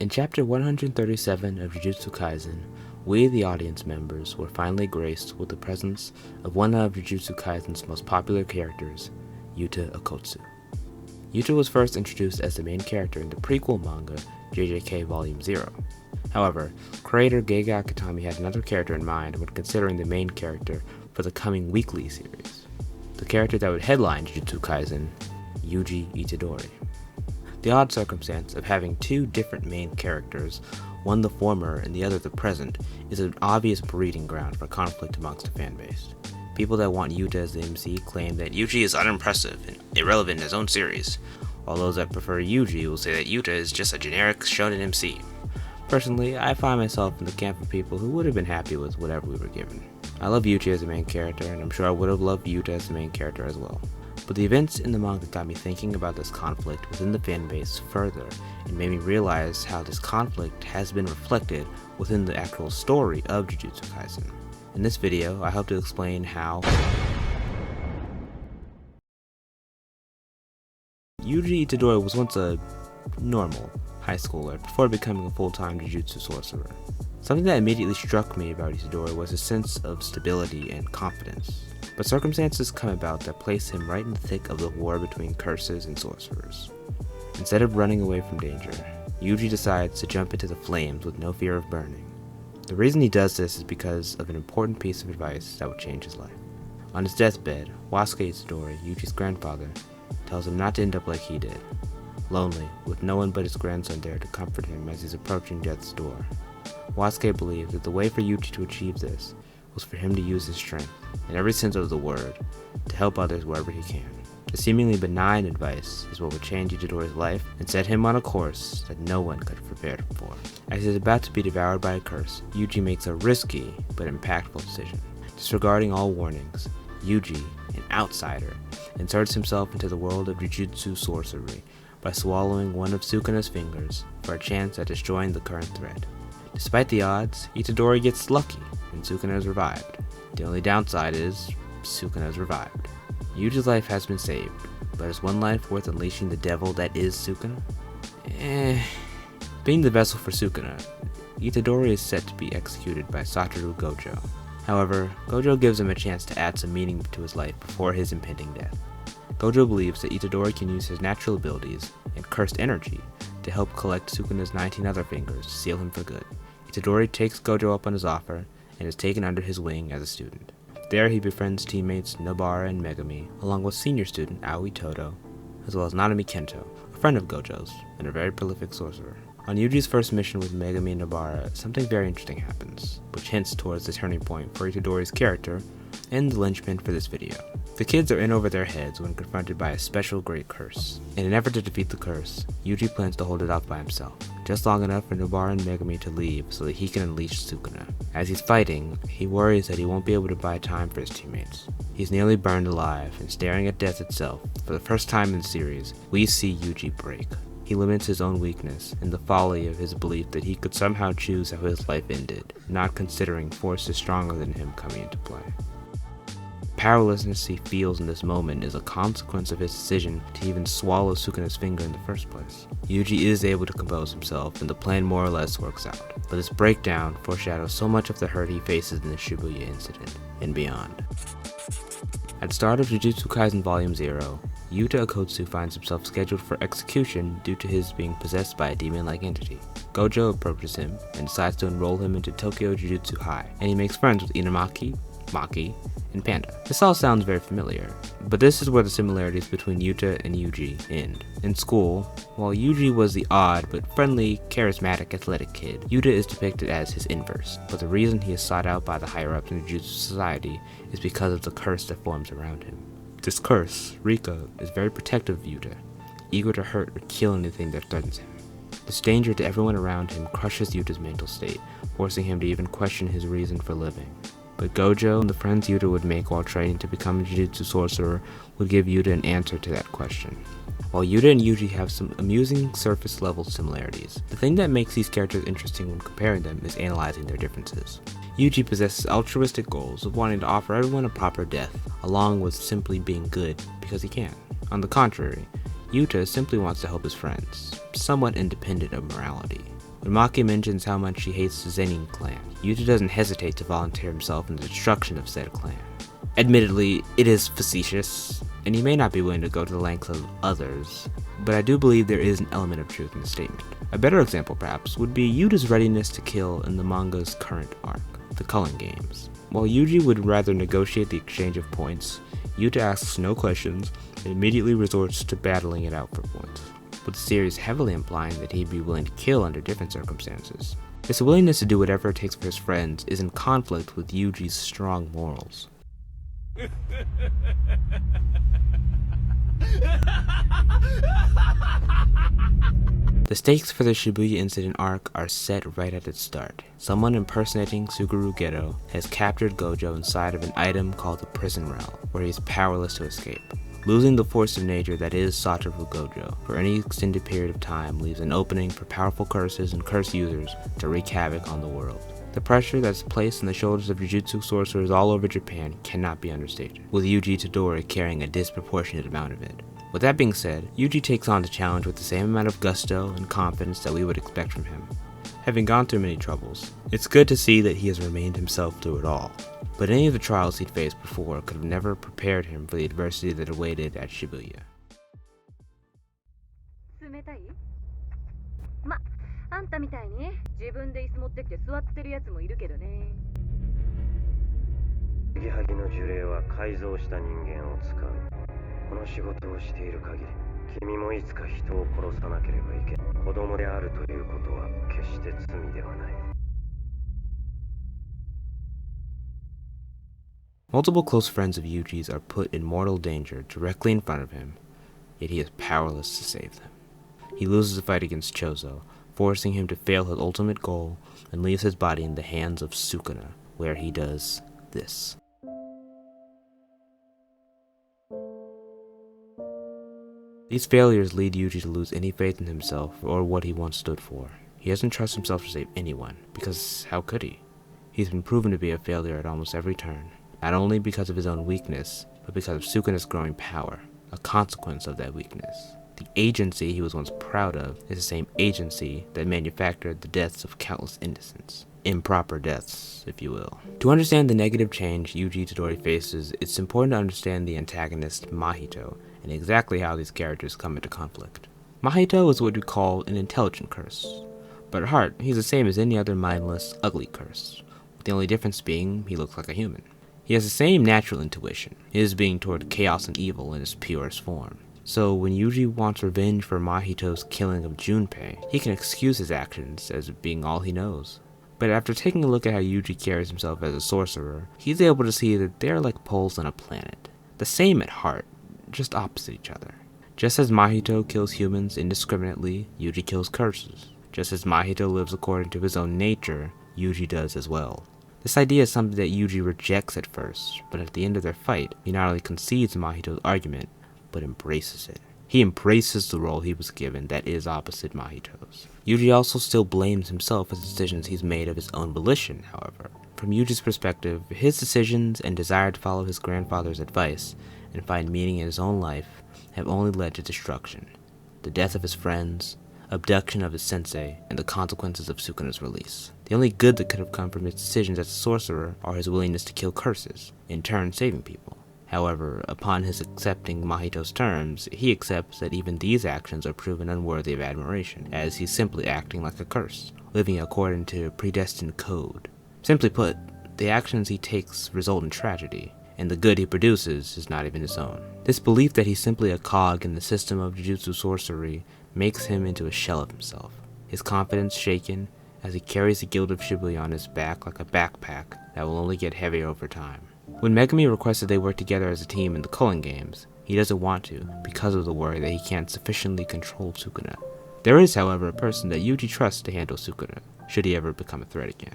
In chapter 137 of Jujutsu Kaisen, we, the audience members, were finally graced with the presence of one of Jujutsu Kaisen's most popular characters, Yuta Okkotsu. Yuta was first introduced as the main character in the prequel manga, JJK Volume 0. However, creator Gege Akutami had another character in mind when considering the main character for the coming weekly series. The character that would headline Jujutsu Kaisen, Yuji Itadori. The odd circumstance of having two different main characters, one the former and the other the present, is an obvious breeding ground for conflict amongst the fanbase. People that want Yuta as the MC claim that Yuji is unimpressive and irrelevant in his own series, while those that prefer Yuji will say that Yuta is just a generic shonen MC. Personally, I find myself in the camp of people who would have been happy with whatever we were given. I love Yuji as the main character, and I'm sure I would have loved Yuta as the main character as well. But the events in the manga got me thinking about this conflict within the fanbase further, and made me realize how this conflict has been reflected within the actual story of Jujutsu Kaisen. In this video, I hope to explain how Yuji Itadori was once a normal high schooler before becoming a full-time Jujutsu sorcerer. Something that immediately struck me about Itadori was his sense of stability and confidence. But circumstances come about that place him right in the thick of the war between curses and sorcerers. Instead of running away from danger, Yuji decides to jump into the flames with no fear of burning. The reason he does this is because of an important piece of advice that would change his life. On his deathbed, Wasuke Itadori, Yuji's grandfather, tells him not to end up like he did, lonely, with no one but his grandson there to comfort him as he's approaching death's door. Wasuke believed that the way for Yuji to achieve this was for him to use his strength, in every sense of the word, to help others wherever he can. The seemingly benign advice is what would change Itadori's life and set him on a course that no one could have prepared him for. As he is about to be devoured by a curse, Yuji makes a risky but impactful decision. Disregarding all warnings, Yuji, an outsider, inserts himself into the world of Jujutsu sorcery by swallowing one of Sukuna's fingers for a chance at destroying the current threat. Despite the odds, Itadori gets lucky and Sukuna is revived. The only downside is Sukuna is revived. Yuji's life has been saved, but is one life worth unleashing the devil that is Sukuna? Being the vessel for Sukuna, Itadori is set to be executed by Satoru Gojo. However, Gojo gives him a chance to add some meaning to his life before his impending death. Gojo believes that Itadori can use his natural abilities and cursed energy to help collect Sukuna's 19 other fingers to seal him for good. Itadori takes Gojo up on his offer and is taken under his wing as a student. There he befriends teammates Nobara and Megami, along with senior student Aoi Todo, as well as Nanami Kento, a friend of Gojo's and a very prolific sorcerer. On Yuji's first mission with Megami and Nobara, something very interesting happens, which hints towards the turning point for Itadori's character and the linchpin for this video. The kids are in over their heads when confronted by a special great curse. In an effort to defeat the curse, Yuji plans to hold it off by himself, just long enough for Nobara and Megami to leave so that he can unleash Sukuna. As he's fighting, he worries that he won't be able to buy time for his teammates. He's nearly burned alive, and staring at death itself, for the first time in the series, we see Yuji break. He laments his own weakness and the folly of his belief that he could somehow choose how his life ended, not considering forces stronger than him coming into play. The powerlessness he feels in this moment is a consequence of his decision to even swallow Sukuna's finger in the first place. Yuji is able to compose himself, and the plan more or less works out, but this breakdown foreshadows so much of the hurt he faces in the Shibuya incident, and beyond. At the start of Jujutsu Kaisen Volume 0, Yuta Okkotsu finds himself scheduled for execution due to his being possessed by a demon-like entity. Gojo approaches him and decides to enroll him into Tokyo Jujutsu High, and he makes friends with Inumaki, Maki, and Panda. This all sounds very familiar, but this is where the similarities between Yuta and Yuji end. In school, while Yuji was the odd but friendly, charismatic, athletic kid, Yuta is depicted as his inverse, but the reason he is sought out by the higher-ups in the Jujutsu society is because of the curse that forms around him. This curse, Rika, is very protective of Yuta, eager to hurt or kill anything that threatens him. This danger to everyone around him crushes Yuta's mental state, forcing him to even question his reason for living. But Gojo and the friends Yuta would make while training to become a Jujutsu sorcerer would give Yuta an answer to that question. While Yuta and Yuji have some amusing surface-level similarities, the thing that makes these characters interesting when comparing them is analyzing their differences. Yuji possesses altruistic goals of wanting to offer everyone a proper death, along with simply being good because he can. On the contrary, Yuta simply wants to help his friends, somewhat independent of morality. When Maki mentions how much she hates the Zenin clan, Yuta doesn't hesitate to volunteer himself in the destruction of said clan. Admittedly, it is facetious, and he may not be willing to go to the lengths of others, but I do believe there is an element of truth in the statement. A better example, perhaps, would be Yuta's readiness to kill in the manga's current arc, the Culling Games. While Yuji would rather negotiate the exchange of points, Yuta asks no questions and immediately resorts to battling it out for points, with the series heavily implying that he'd be willing to kill under different circumstances. This willingness to do whatever it takes for his friends is in conflict with Yuji's strong morals. The stakes for the Shibuya incident arc are set right at its start. Someone impersonating Suguru Geto has captured Gojo inside of an item called the Prison Realm, where he is powerless to escape. Losing the force of nature that is Satoru Gojo for any extended period of time leaves an opening for powerful curses and curse users to wreak havoc on the world. The pressure that's placed on the shoulders of Jujutsu sorcerers all over Japan cannot be understated, with Yuji Itadori carrying a disproportionate amount of it. With that being said, Yuji takes on the challenge with the same amount of gusto and confidence that we would expect from him. Having gone through many troubles, it's good to see that he has remained himself through it all. But any of the trials he'd faced before could have never prepared him for the adversity that awaited at Shibuya. あんたみたいに自分で椅子持ってきて座ってるやつもいるけどね。継ぎはぎの呪霊は改造した人間を使う。この仕事をしている限り、君もいつか人を殺さなければいけない。子供であるということは決して罪ではない。Multiple close friends of Yuji's are put in mortal danger directly in front of him, yet he is powerless to save them. He loses the fight against Chozo, forcing him to fail his ultimate goal and leaves his body in the hands of Sukuna, where he does this. These failures lead Yuji to lose any faith in himself or what he once stood for. He doesn't trust himself to save anyone, because how could he? He's been proven to be a failure at almost every turn, not only because of his own weakness, but because of Sukuna's growing power, a consequence of that weakness. The agency he was once proud of is the same agency that manufactured the deaths of countless innocents. Improper deaths, if you will. To understand the negative change Yuji Itadori faces, it's important to understand the antagonist Mahito and exactly how these characters come into conflict. Mahito is what we call an intelligent curse, but at heart he's the same as any other mindless, ugly curse, with the only difference being he looks like a human. He has the same natural intuition, his being toward chaos and evil in its purest form. So when Yuji wants revenge for Mahito's killing of Junpei, he can excuse his actions as being all he knows. But after taking a look at how Yuji carries himself as a sorcerer, he's able to see that they're like poles on a planet. The same at heart, just opposite each other. Just as Mahito kills humans indiscriminately, Yuji kills curses. Just as Mahito lives according to his own nature, Yuji does as well. This idea is something that Yuji rejects at first, but at the end of their fight, he not only concedes Mahito's argument, but embraces it. He embraces the role he was given that is opposite Mahito's. Yuji also still blames himself for the decisions he's made of his own volition, however. From Yuji's perspective, his decisions and desire to follow his grandfather's advice and find meaning in his own life have only led to destruction. The death of his friends, abduction of his sensei, and the consequences of Sukuna's release. The only good that could have come from his decisions as a sorcerer are his willingness to kill curses, in turn saving people. However, upon his accepting Mahito's terms, he accepts that even these actions are proven unworthy of admiration, as he's simply acting like a curse, living according to a predestined code. Simply put, the actions he takes result in tragedy, and the good he produces is not even his own. This belief that he's simply a cog in the system of Jujutsu sorcery makes him into a shell of himself, his confidence shaken as he carries the guild of Shibuya on his back like a backpack that will only get heavier over time. When Megumi requests that they work together as a team in the Culling Games, he doesn't want to because of the worry that he can't sufficiently control Sukuna. There is, however, a person that Yuji trusts to handle Sukuna, should he ever become a threat again.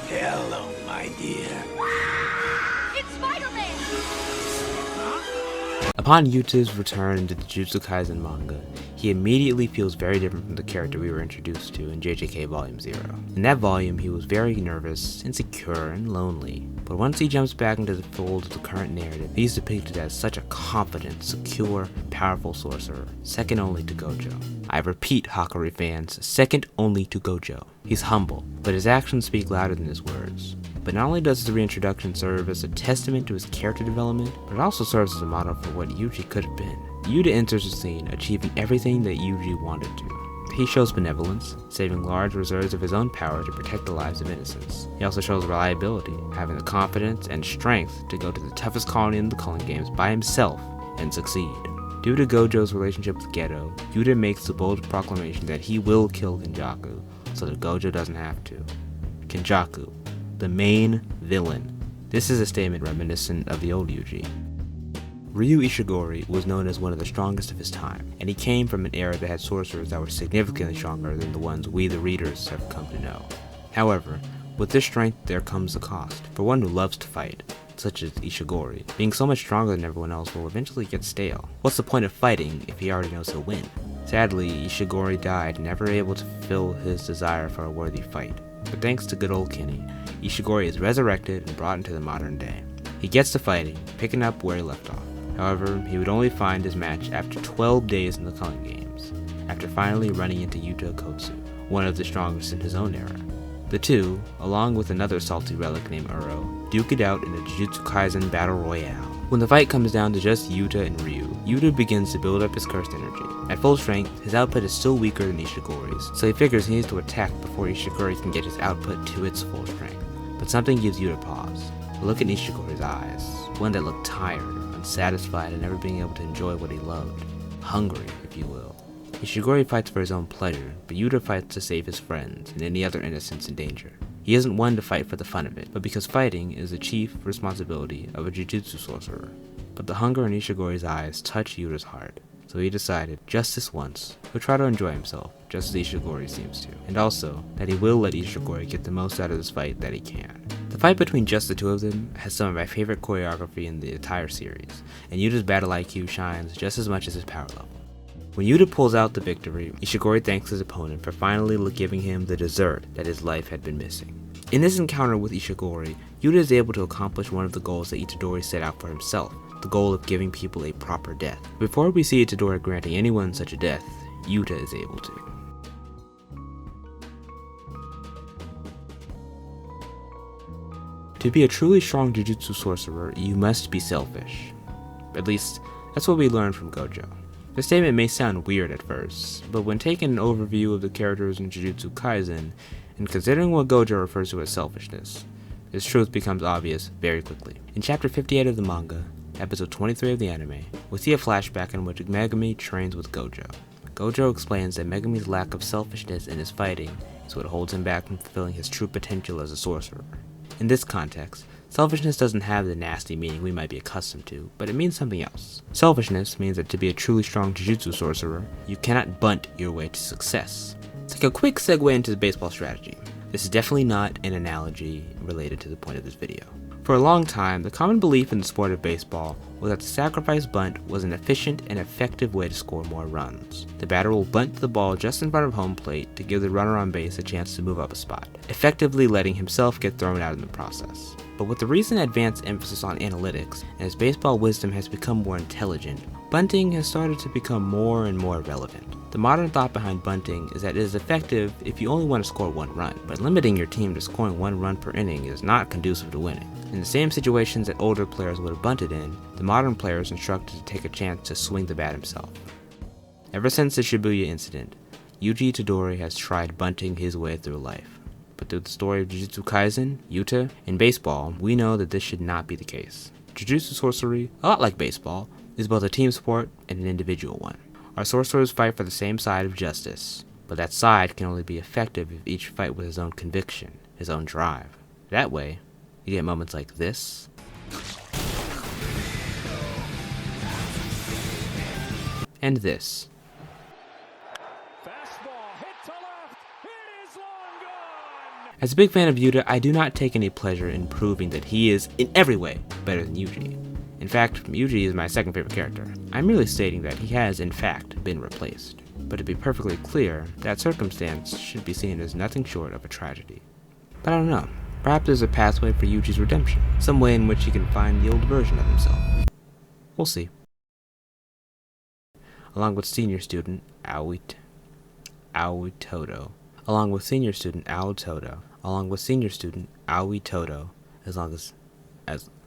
Hello, my dear. It's Spider-Man! Upon Yuta's return into the Jujutsu Kaisen manga, he immediately feels very different from the character we were introduced to in JJK Volume 0. In that volume, he was very nervous, insecure, and lonely. But once he jumps back into the fold of the current narrative, he's depicted as such a confident, secure, powerful sorcerer, second only to Gojo. I repeat, Hakari fans, second only to Gojo. He's humble, but his actions speak louder than his words. But not only does his reintroduction serve as a testament to his character development, but it also serves as a model for what Yuji could have been. Yuta enters the scene, achieving everything that Yuji wanted to. He shows benevolence, saving large reserves of his own power to protect the lives of innocents. He also shows reliability, having the confidence and strength to go to the toughest colony in the Culling Games by himself and succeed. Due to Gojo's relationship with Geto, Yuta makes the bold proclamation that he will kill Kenjaku, so that Gojo doesn't have to. Kenjaku, the main villain. This is a statement reminiscent of the old Yuji. Ryu Ishigori was known as one of the strongest of his time, and he came from an era that had sorcerers that were significantly stronger than the ones we the readers have come to know. However, with this strength there comes a cost. For one who loves to fight, such as Ishigori, being so much stronger than everyone else will eventually get stale. What's the point of fighting if he already knows he'll win? Sadly, Ishigori died, never able to fulfill his desire for a worthy fight. But thanks to good old Kenny, Ishigori is resurrected and brought into the modern day. He gets to fighting, picking up where he left off. However, he would only find his match after 12 days in the Culling Games, after finally running into Yuta Okkotsu, one of the strongest in his own era. The two, along with another salty relic named Uro, duke it out in a Jujutsu Kaisen Battle Royale. When the fight comes down to just Yuta and Ryu, Yuta begins to build up his cursed energy. At full strength, his output is still weaker than Ishigori's, so he figures he needs to attack before Ishigori can get his output to its full strength. But something gives Yuta pause. A look at Ishigori's eyes, one that looked tired, unsatisfied, and never being able to enjoy what he loved. Hungry, if you will. Ishigori fights for his own pleasure, but Yuta fights to save his friends and any other innocents in danger. He isn't one to fight for the fun of it, but because fighting is the chief responsibility of a Jujutsu sorcerer. But the hunger in Ishigori's eyes touched Yuta's heart, so he decided, just this once, he'll try to enjoy himself, just as Ishigori seems to, and also that he will let Ishigori get the most out of this fight that he can. The fight between just the two of them has some of my favorite choreography in the entire series, and Yuta's battle IQ shines just as much as his power level. When Yuta pulls out the victory, Ishigori thanks his opponent for finally giving him the dessert that his life had been missing. In this encounter with Ishigori, Yuta is able to accomplish one of the goals that Itadori set out for himself, the goal of giving people a proper death. Before we see Itadori granting anyone such a death, Yuta is able to. To be a truly strong Jujutsu sorcerer, you must be selfish. At least, that's what we learned from Gojo. The statement may sound weird at first, but when taking an overview of the characters in Jujutsu Kaisen, and considering what Gojo refers to as selfishness, this truth becomes obvious very quickly. In chapter 58 of the manga, episode 23 of the anime, we see a flashback in which Megumi trains with Gojo. Gojo explains that Megumi's lack of selfishness in his fighting is what holds him back from fulfilling his true potential as a sorcerer. In this context, selfishness doesn't have the nasty meaning we might be accustomed to, but it means something else. Selfishness means that to be a truly strong Jujutsu sorcerer, you cannot bunt your way to success. It's like a quick segue into the baseball strategy. This is definitely not an analogy related to the point of this video. For a long time, the common belief in the sport of baseball was that the sacrifice bunt was an efficient and effective way to score more runs. The batter will bunt the ball just in front of home plate to give the runner on base a chance to move up a spot, effectively letting himself get thrown out in the process. But with the recent advanced emphasis on analytics, and as baseball wisdom has become more intelligent, bunting has started to become more and more relevant. The modern thought behind bunting is that it is effective if you only want to score one run, but limiting your team to scoring one run per inning is not conducive to winning. In the same situations that older players would have bunted in, the modern player is instructed to take a chance to swing the bat himself. Ever since the Shibuya incident, Yuji Itadori has tried bunting his way through life. But through the story of Jujutsu Kaisen, Yuta, and baseball, we know that this should not be the case. Jujutsu sorcery, a lot like baseball, is both a team sport and an individual one. Our sorcerers fight for the same side of justice, but that side can only be effective if each fight with his own conviction, his own drive. That way, you get moments like this, and this. As a big fan of Yuta, I do not take any pleasure in proving that he is, in every way, better than Yuji. In fact, Yuji is my second favorite character. I'm merely stating that he has, in fact, been replaced. But to be perfectly clear, that circumstance should be seen as nothing short of a tragedy. But I don't know. Perhaps there's a pathway for Yuji's redemption. Some way in which he can find the old version of himself. We'll see. Along with senior student Aoi Todo, as long as